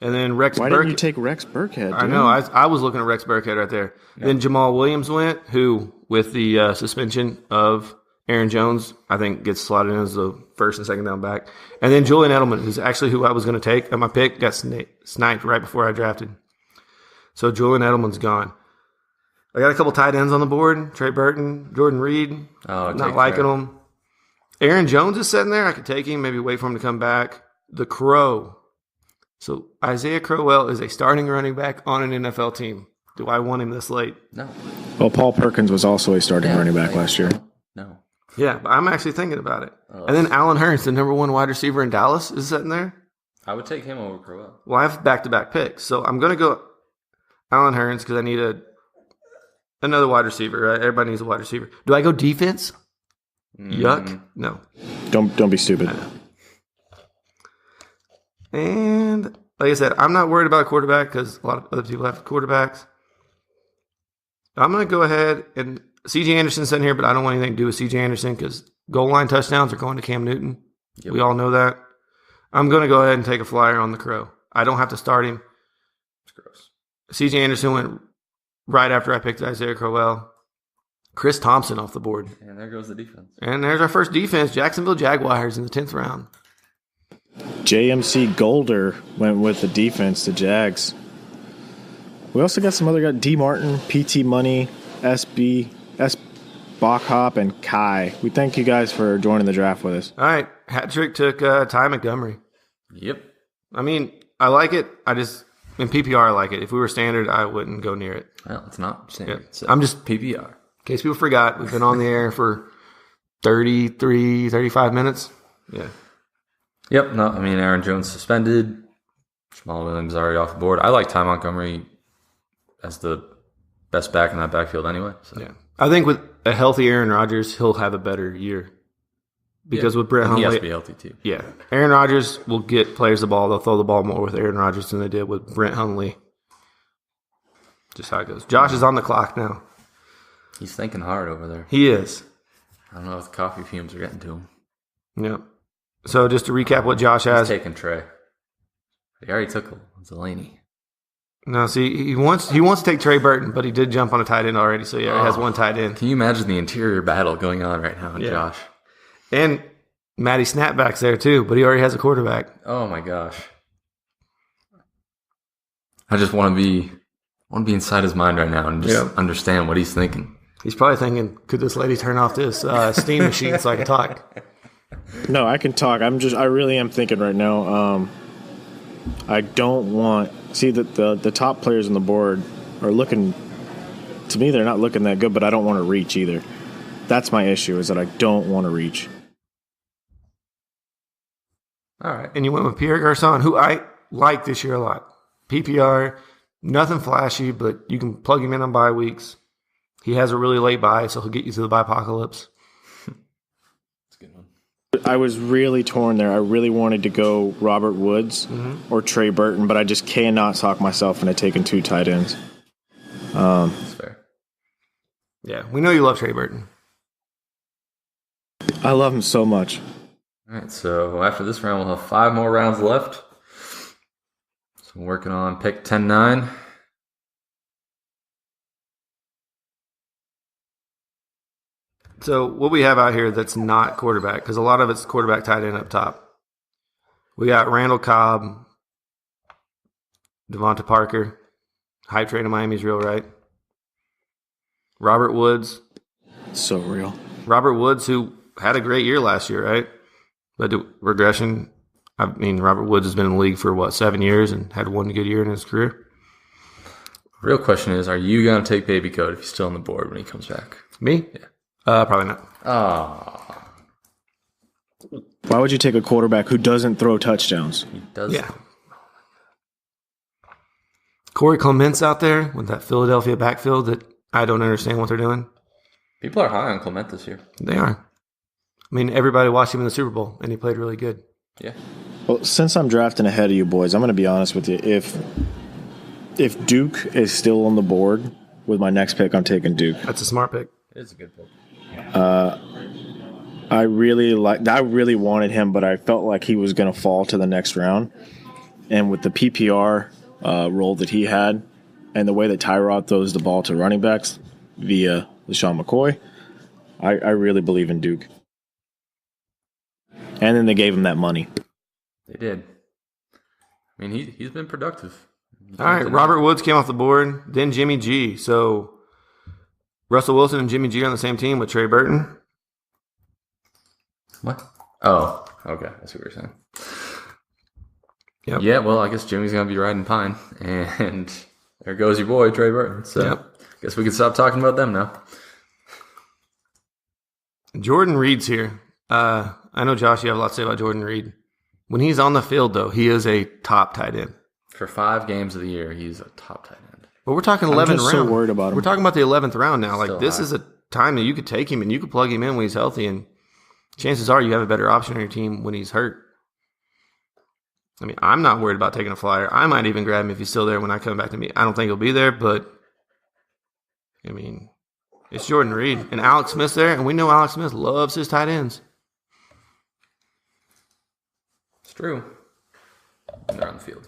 And then Rex Why Burkhead. didn't you take Rex Burkhead? I know. I was looking at Rex Burkhead right there. Yep. Then Jamal Williams went, who, with the suspension of Aaron Jones, I think gets slotted in as the first and second down back. And then Julian Edelman, who's actually who I was going to take at my pick, got sniped right before I drafted. So Julian Edelman's gone. I got a couple tight ends on the board. Trey Burton, Jordan Reed. Oh, not liking them. Aaron Jones is sitting there. I could take him, maybe wait for him to come back. The Crow. So Isaiah Crowell is a starting running back on an NFL team. Do I want him this late? No. Well, Paul Perkins was also a starting running back last year. No. Yeah, but I'm actually thinking about it. And then Allen Hurns, the number one wide receiver in Dallas, is sitting there. I would take him over Crowell. Well, I have back-to-back picks. So I'm going to go Allen Hurns because I need another wide receiver. Right? Everybody needs a wide receiver. Do I go defense? Yuck. No. Don't be stupid. And like I said, I'm not worried about a quarterback because a lot of other people have quarterbacks. I'm going to go ahead and C.J. Anderson's in here, but I don't want anything to do with C.J. Anderson because goal line touchdowns are going to Cam Newton. Yep. We all know that. I'm going to go ahead and take a flyer on the Crow. I don't have to start him. It's gross. C.J. Anderson went right after I picked Isaiah Crowell. Chris Thompson off the board. And there goes the defense. And there's our first defense, Jacksonville Jaguars in the 10th round. JMC Golder went with the defense, the Jags. We also got some other guys, D. Martin, PT Money, SB, S. Bachhop, and Kai. We thank you guys for joining the draft with us. All right. Hat trick took Ty Montgomery. Yep. I mean, I like it. In PPR, I like it. If we were standard, I wouldn't go near it. Well, it's not standard. Yeah. So I'm just, PPR. in case people forgot, we've been on the air for 33, 35 minutes. Yeah. Yep. No, I mean, Aaron Jones suspended. Jamal Williams already off the board. I like Ty Montgomery as the best back in that backfield anyway. So. Yeah. I think with a healthy Aaron Rodgers, he'll have a better year. Because with Brett And he has Hundley, to be healthy too. yeah, Aaron Rodgers will get players the ball. They'll throw the ball more with Aaron Rodgers than they did with Brent Hundley. Just how it goes. Josh is on the clock now. He's thinking hard over there. He is. I don't know if the coffee fumes are getting to him. Yep. So just to recap what Josh has. He's taking Trey. He already took Delaney. No, see, he wants to take Trey Burton, but he did jump on a tight end already, so yeah, he has one tight end. Can you imagine the interior battle going on right now, Yeah. Josh? And Matty Snapback's there too, but he already has a quarterback. Oh my gosh. I just want to be inside his mind right now and just understand what he's thinking. He's probably thinking, could this lady turn off this steam machine so I can talk? No, I can talk. I really am thinking right now. I don't want the top players on the board are looking to me. They're not looking that good, but I don't want to reach either. That's my issue, is that I don't want to reach. All right. And you went with Pierre Garçon, who I like this year a lot. PPR, nothing flashy, but you can plug him in on bye weeks. He has a really late bye, so he'll get you through the bye-apocalypse. That's a good one. I was really torn there. I really wanted to go Robert Woods or Trey Burton, but I just cannot talk myself into taking two tight ends. That's fair. Yeah, we know you love Trey Burton. I love him so much. All right, so after this round, we'll have 5 more rounds left. So we're working on pick 10-9. So what we have out here that's not quarterback, because a lot of it's quarterback tight end up top. We got Randall Cobb, Devonta Parker, hype train to Miami's real, right? Robert Woods. So real. Robert Woods, who had a great year last year, right? But regression, I mean, Robert Woods has been in the league for, 7 years and had one good year in his career? Real question is, are you going to take Baby Code if he's still on the board when he comes back? Me? Yeah. Probably not. Oh, Why would you take a quarterback who doesn't throw touchdowns? he does. Yeah. Corey Clement's out there with that Philadelphia backfield that I don't understand what they're doing. People are high on Clement this year. They are. I mean, everybody watched him in the Super Bowl, and he played really good. Yeah. Well, since I'm drafting ahead of you boys, I'm going to be honest with you. If Duke is still on the board with my next pick, I'm taking Duke. That's a smart pick. It is a good pick. I really wanted him, but I felt like he was going to fall to the next round. And with the PPR role that he had, and the way that Tyrod throws the ball to running backs via LaShawn McCoy, I really believe in Duke. And then they gave him that money. They did. I mean, he's been productive. All right, Robert Woods came off the board, then Jimmy G. So Russell Wilson and Jimmy G are on the same team with Trey Burton. What? Oh, okay. That's what you're saying. Yep. Yeah, well, I guess Jimmy's going to be riding Pine. And there goes your boy, Trey Burton. So Yep. guess we can stop talking about them now. Jordan Reed's here. I know, Josh, you have a lot to say about Jordan Reed. When he's on the field, though, he is a top tight end. For 5 games of the year, he's a top tight end. But we're talking 11th I'm round. just so worried about him. We're talking about the 11th round now. Like, Still this high. is a time that you could take him and you could plug him in when he's healthy, and chances are you have a better option on your team when he's hurt. I mean, I'm not worried about taking a flyer. I might even grab him if he's still there when I come back to me. I don't think he'll be there, but, I mean, it's Jordan Reed. And Alex Smith's there, and we know Alex Smith loves his tight ends. true. And they're on the field.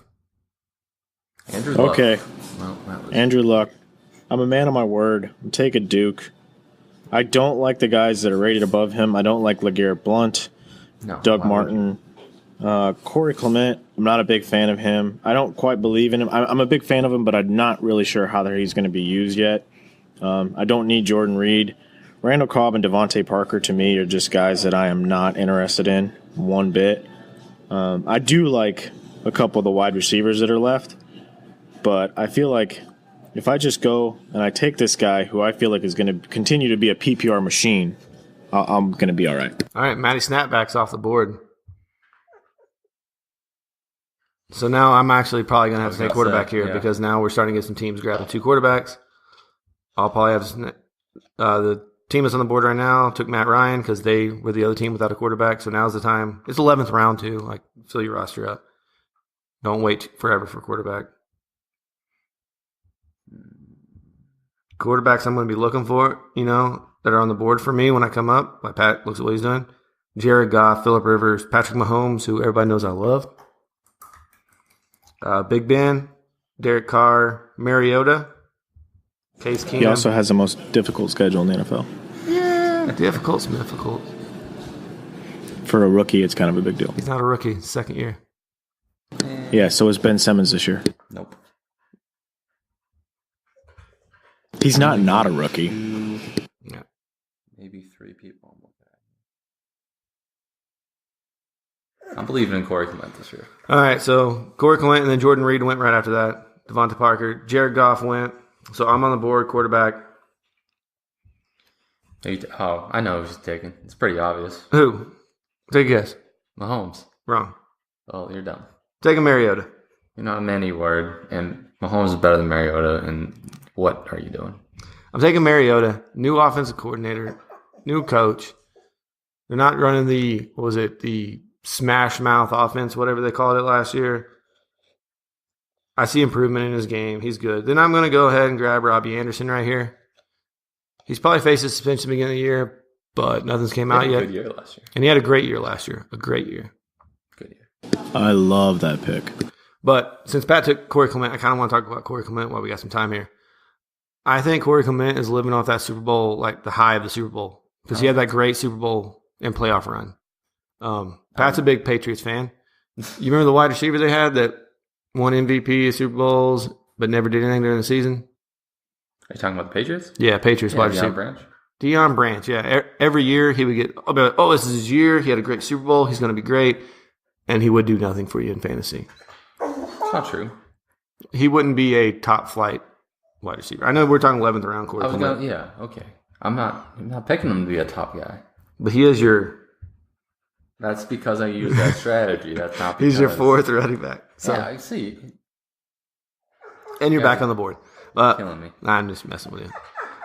Andrew Luck. Okay. Well, that was Andrew Luck. I'm a man of my word. I'm taking Duke. I don't like the guys that are rated above him. I don't like LeGarrette Blount, no, Doug why would you? Martin, Corey Clement. I'm not a big fan of him. I don't quite believe in him. I'm a big fan of him, but I'm not really sure how he's going to be used yet. I don't need Jordan Reed. Randall Cobb and Devontae Parker, to me, are just guys that I am not interested in one bit. I do like a couple of the wide receivers that are left, but I feel like if I just go and I take this guy who I feel like is going to continue to be a PPR machine, I'm going to be all right. All right, Matty Snapback's off the board. So now I'm actually probably going to have to take quarterback here because now we're starting to get some teams grabbing 2 quarterbacks. I'll probably have the team that's on the board right now took Matt Ryan because they were the other team without a quarterback. So now's the time. It's 11th round too. Like, fill your roster up. Don't wait forever for quarterback. Quarterbacks I'm going to be looking for, that are on the board for me when I come up. Like Pat looks at what he's doing. Jared Goff, Phillip Rivers, Patrick Mahomes, who everybody knows I love. Big Ben, Derek Carr, Mariota, Case Keenum. He also has the most difficult schedule in the NFL. Yeah, difficult. For a rookie, it's kind of a big deal. He's not a rookie. Second year. Yeah, so is Ben Simmons this year. Nope. He's not a rookie. Yeah. Maybe 3 people on that. I'm believing in Corey Clement this year. All right, so Corey Clement and then Jordan Reed went right after that. Devonta Parker. Jared Goff went. So I'm on the board, quarterback. I know who's taking. It's pretty obvious. Who? Take a guess. Mahomes. Wrong. Oh, you're dumb. Take a Mariota. You're not a many word, and Mahomes is better than Mariota, and what are you doing? I'm taking Mariota. New offensive coordinator. New coach. They're not running the smash mouth offense, whatever they called it last year. I see improvement in his game. He's good. Then I'm going to go ahead and grab Robbie Anderson right here. He's probably faced a suspension at the beginning of the year, but nothing's came out yet. Good year last year. And he had a great year last year. A great year. Good year. I love that pick. But since Pat took Corey Clement, I kind of want to talk about Corey Clement while we got some time here. I think Corey Clement is living off that Super Bowl, like the high of the Super Bowl, because he had that great Super Bowl and playoff run. Pat's a big Patriots fan. You remember the wide receiver they had that won MVP, Super Bowls, but never did anything during the season? Are you talking about the Patriots? Yeah, Patriots wide receiver. Branch? Deion Branch, yeah. Every year he would get, this is his year. He had a great Super Bowl. He's going to be great. And he would do nothing for you in fantasy. It's not true. He wouldn't be a top flight wide receiver. I know we're talking 11th round Corey Clement. Yeah, okay. I'm not picking him to be a top guy. But he is your... That's because I use that strategy. That's not because... He's your 4th running back. So. Yeah, I see. And you're back on the board. Killing me. I'm just messing with you.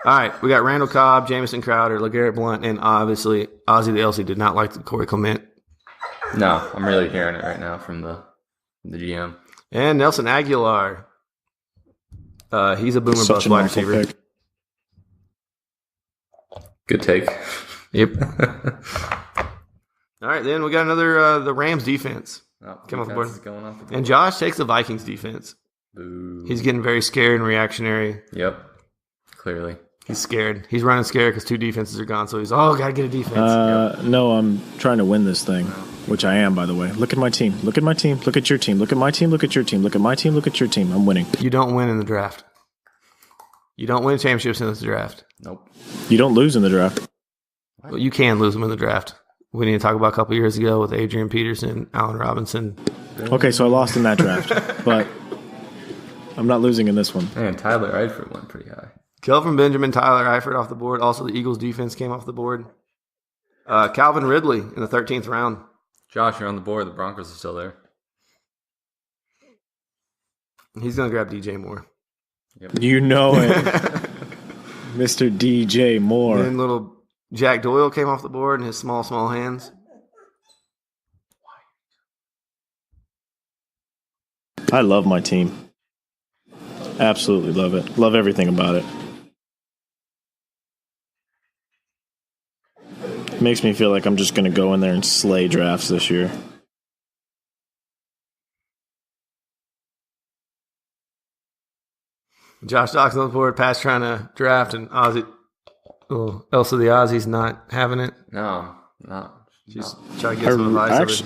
All right, we got Randall Cobb, Jamison Crowder, LeGarrette Blount, and obviously Ozzie the Elsey did not like the Corey Clement. No, I'm really hearing it right now from the GM. And Nelson Aguilar. He's a boomer bust wide receiver. Pick. Good take. Yep. All right, then we got another the Rams defense. Come off the board. Going off the board. And Josh takes the Vikings defense. Boo. He's getting very scared and reactionary. Yep. Clearly. He's scared. He's running scared because 2 defenses are gone. So he's, gotta get a defense. No, I'm trying to win this thing, which I am, by the way. Look at my team. Look at my team. Look at your team. Look at my team. Look at your team. Look at my team. Look at your team. I'm winning. You don't win in the draft. You don't win championships in the draft. Nope. You don't lose in the draft. Well, you can lose them in the draft. We need to talk about a couple years ago with Adrian Peterson, Allen Robinson. Okay, so I lost in that draft, but I'm not losing in this one. Man, Tyler Eifert went pretty high. Kelvin Benjamin, Tyler Eifert off the board. Also, the Eagles defense came off the board. Calvin Ridley in the 13th round. Josh, you're on the board. The Broncos are still there. He's going to grab DJ Moore. Yep. You know it. Mr. DJ Moore. And then little Jack Doyle came off the board in his small hands. I love my team. Absolutely love it. Love everything about it. Makes me feel like I'm just going to go in there and slay drafts this year. Josh Docks on the board. Pat's trying to draft, and Ozzy. Oh, Elsa the Aussie's not having it. No. She's trying to get some advice.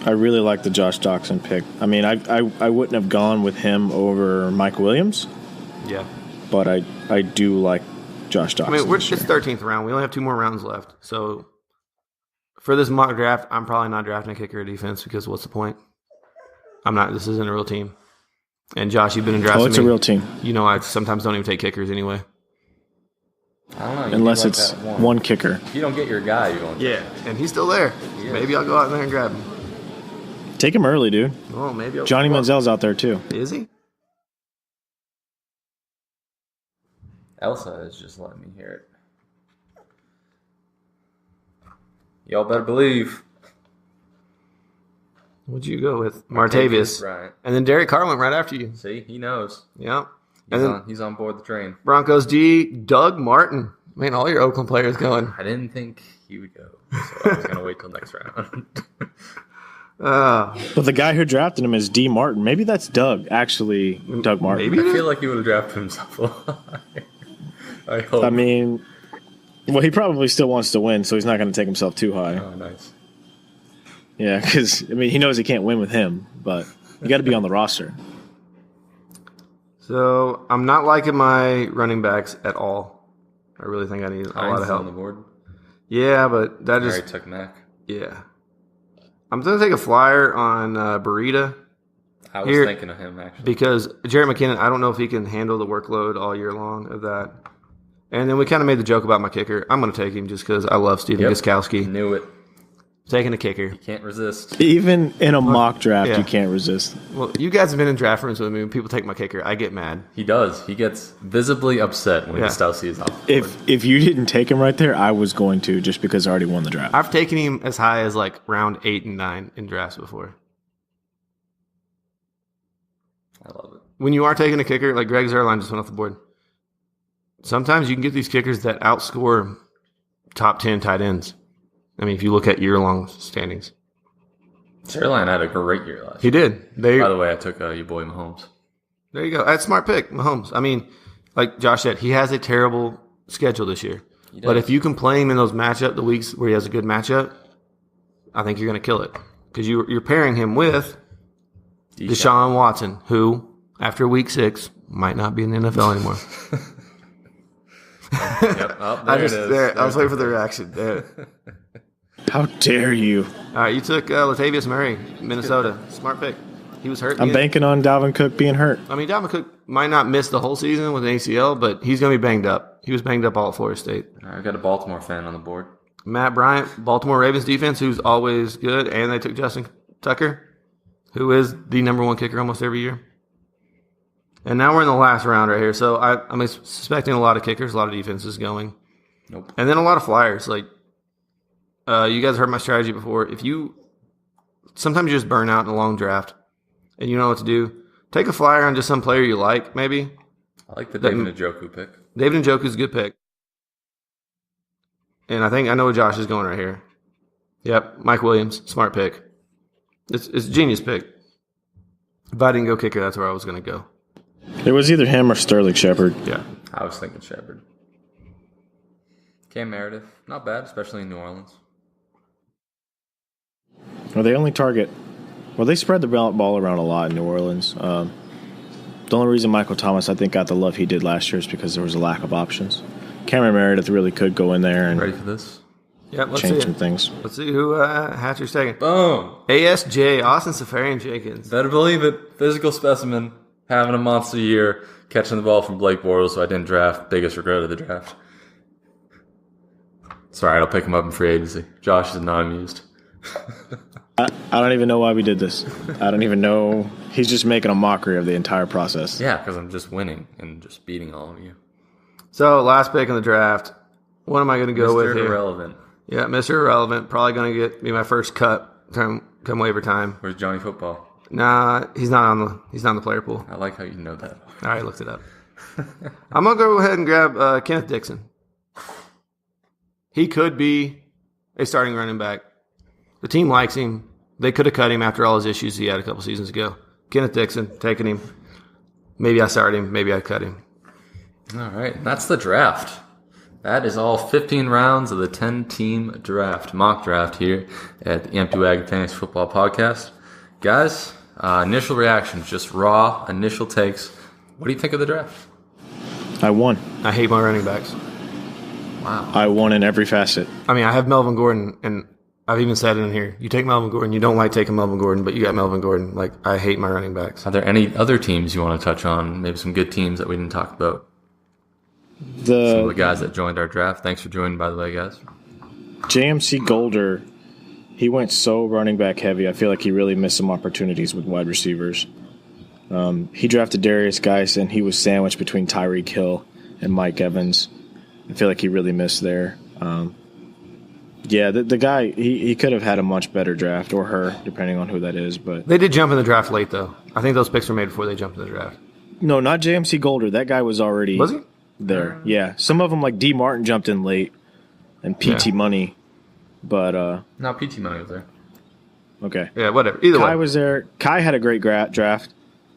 I really like the Josh Doxson pick. I mean, I wouldn't have gone with him over Mike Williams. Yeah. But I do like Josh Doxson. I mean, it's 13th round. We only have 2 more rounds left. So for this mock draft, I'm probably not drafting a kicker or defense because what's the point? I'm not. This isn't a real team. And Josh, you've been in drafts. Oh, it's a real team. You know, I sometimes don't even take kickers anyway. I don't know. Unless it's one kicker. If you don't get your guy, you don't. Yeah, and he's still there. Maybe I'll go out there and grab him. Take him early, dude. Oh, maybe. Johnny Manziel's out there too. Is he? Elsa is just letting me hear it. Y'all better believe. What'd you go with? Martavius. Right. And then Derek Carr went right after you. See, he knows. Yeah. And then He's on board the train. Broncos G, Doug Martin. Man, all your Oakland players going. I didn't think he would go, so I was going to wait till next round. But the guy who drafted him is D. Martin. Maybe that's Doug, actually, Doug Martin. Maybe. I feel like he would have drafted himself a lot. I hope. I mean, well, he probably still wants to win, so he's not going to take himself too high. Oh, nice. Yeah, because, I mean, he knows he can't win with him, but you got to be on the roster. So I'm not liking my running backs at all. I really think I need a lot of help on the board. Yeah, but that Mary just took Mac. yeah. I'm gonna take a flyer on Burita I was here thinking of him actually. because Jared McKinnon. I don't know if he can handle the workload all year long of that. And then we kind of made the joke about my kicker. I'm going to take him just because I love Steven Gostkowski. Knew it. Taking a kicker. You can't resist. Even in a mock draft, yeah. you can't resist. Well, you guys have been in draft rooms with me. When people take my kicker, I get mad. He does. He gets visibly upset when Gostkowski is off the board. If you didn't take him right there, I was going to just because I already won the draft. I've taken him as high as like round 8 and 9 in drafts before. I love it. When you are taking a kicker, like Greg Zuerlein just went off the board, sometimes you can get these kickers that outscore top 10 tight ends. I mean, if you look at year-long standings. Zuerlein had a great year last He year. did. By the way, I took your boy Mahomes. There you go. That's a smart pick, Mahomes. I mean, like Josh said, he has a terrible schedule this year. But if you can play him in those the weeks where he has a good matchup, I think you're going to kill it. Because you're pairing him with Deshaun Watson, who, after week 6, might not be in the NFL anymore. Yep. Oh, there it is. I was waiting for the reaction. There. How dare you? All right, you took Latavius Murray, Minnesota. Smart pick. He was hurt. I'm banking on Dalvin Cook being hurt. I mean, Dalvin Cook might not miss the whole season with an ACL, but he's going to be banged up. He was banged up all at Florida State. I got a Baltimore fan on the board. Matt Bryant, Baltimore Ravens defense, who's always good, and they took Justin Tucker, who is the number 1 kicker almost every year. And now we're in the last round right here, so I'm suspecting a lot of kickers, a lot of defenses going. Nope. And then a lot of flyers. Like, you guys heard my strategy before. Sometimes you just burn out in a long draft, and you know what to do. Take a flyer on just some player you like, maybe. I like the David Njoku pick. David Njoku's a good pick. And I know where Josh is going right here. Yep, Mike Williams, smart pick. It's a genius pick. If I didn't go kicker, that's where I was going to go. It was either him or Sterling Shepard. Yeah. I was thinking Shepard. Cam Meredith, not bad, especially in New Orleans. Well, they only target. Well, they spread the ball around a lot in New Orleans. The only reason Michael Thomas, I think, got the love he did last year is because there was a lack of options. Cameron Meredith really could go in there and Ready for this? Yep, let's change see some things. Let's see who Hatcher's taking. Boom! ASJ, Austin Safarian Jenkins. Better believe it. Physical specimen, having a monster year, catching the ball from Blake Bortles, so I didn't draft. Biggest regret of the draft. It's all right, I'll pick him up in free agency. Josh is not amused. I don't even know why we did this. I don't even know. He's just making a mockery of the entire process. Yeah, because I'm just winning and just beating all of you. So, last pick in the draft. What am I going to go with Mr. here? Irrelevant. Yeah, Mr. Irrelevant. Probably going to be my first cut come waiver time. Where's Johnny Football? Nah, he's not on the player pool. I like how you know that. All right, looked it up. I'm going to go ahead and grab Kenneth Dixon. He could be a starting running back. The team likes him. They could have cut him after all his issues he had a couple seasons ago. Kenneth Dixon, taking him. Maybe I start him. Maybe I cut him. All right, that's the draft. That is all 15 rounds of the 10-team draft, mock draft here at the Empty Wagon Fantasy Football Podcast. Guys, initial reactions, just raw initial takes. What do you think of the draft? I won. I hate my running backs. Wow. I won in every facet. I mean, I have Melvin Gordon, and I've even said it in here. You take Melvin Gordon, you don't like taking Melvin Gordon, but you got Melvin Gordon. Like, I hate my running backs. Are there any other teams you want to touch on? Maybe some good teams that we didn't talk about? Some of the guys that joined our draft. Thanks for joining, by the way, guys. JMC Golder, he went so running back heavy. I feel like he really missed some opportunities with wide receivers. He drafted Darius Geis, and he was sandwiched between Tyreek Hill and Mike Evans. I feel like he really missed there. Yeah, the guy, he could have had a much better draft, or her, depending on who that is. But They did jump in the draft late, though. I think those picks were made before they jumped in the draft. no, not JMC Golder. That guy was already Was he? there. Yeah, some of them, like D. Martin, jumped in late, and PT Money. But, No, PT Money was there. okay. Yeah, whatever. Either Kai way. was there. Kai had a great draft.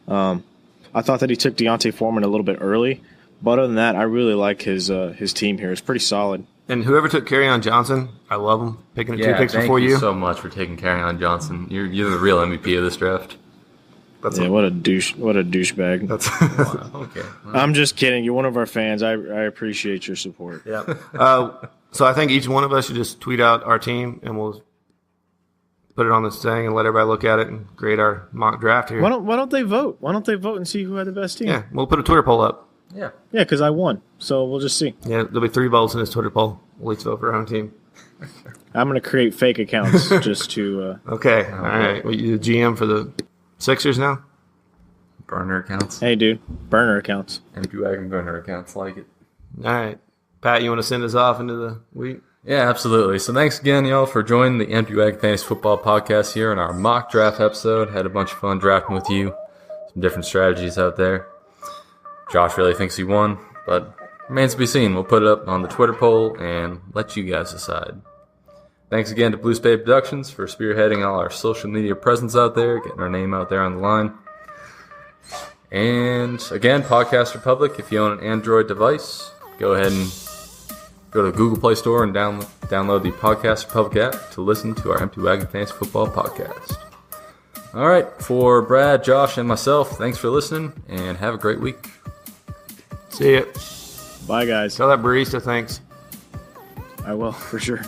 I thought that he took Deontay Foreman a little bit early, but other than that, I really like his team here. It's pretty solid. And whoever took Kerryon Johnson, I love him. Picking two picks thank before you you. so much for taking Kerryon Johnson. You're the real MVP of this draft. That's Yeah, what a douchebag. That's Wow, okay. I'm just kidding. You're one of our fans. I appreciate your support. yeah. So I think each one of us should just tweet out our team, and we'll put it on this thing and let everybody look at it and create our mock draft here. Why don't they vote? Why don't they vote and see who had the best team? Yeah, we'll put a Twitter poll up. Yeah. Yeah, because I won. So we'll just see. Yeah, there'll be 3 votes in this Twitter poll. We'll each vote for our own team. I'm going to create fake accounts just to. Okay, all right. Well, you the GM for the Sixers now? Burner accounts. Hey, dude, burner accounts. Empty Wagon burner accounts, like it. All right. Pat, you want to send us off into the week? Yeah, absolutely. So thanks again, y'all, for joining the Empty Wagon Fantasy Football Podcast here in our mock draft episode. Had a bunch of fun drafting with you. Some different strategies out there. Josh really thinks he won, but remains to be seen. We'll put it up on the Twitter poll and let you guys decide. Thanks again to Blue Spade Productions for spearheading all our social media presence out there, getting our name out there on the line. And again, Podcast Republic, if you own an Android device, go ahead and go to the Google Play Store and download the Podcast Republic app to listen to our Empty Wagon Fantasy Football Podcast. All right, for Brad, Josh, and myself, thanks for listening, and have a great week. See ya. Bye, guys. Tell that barista thanks. I will, for sure.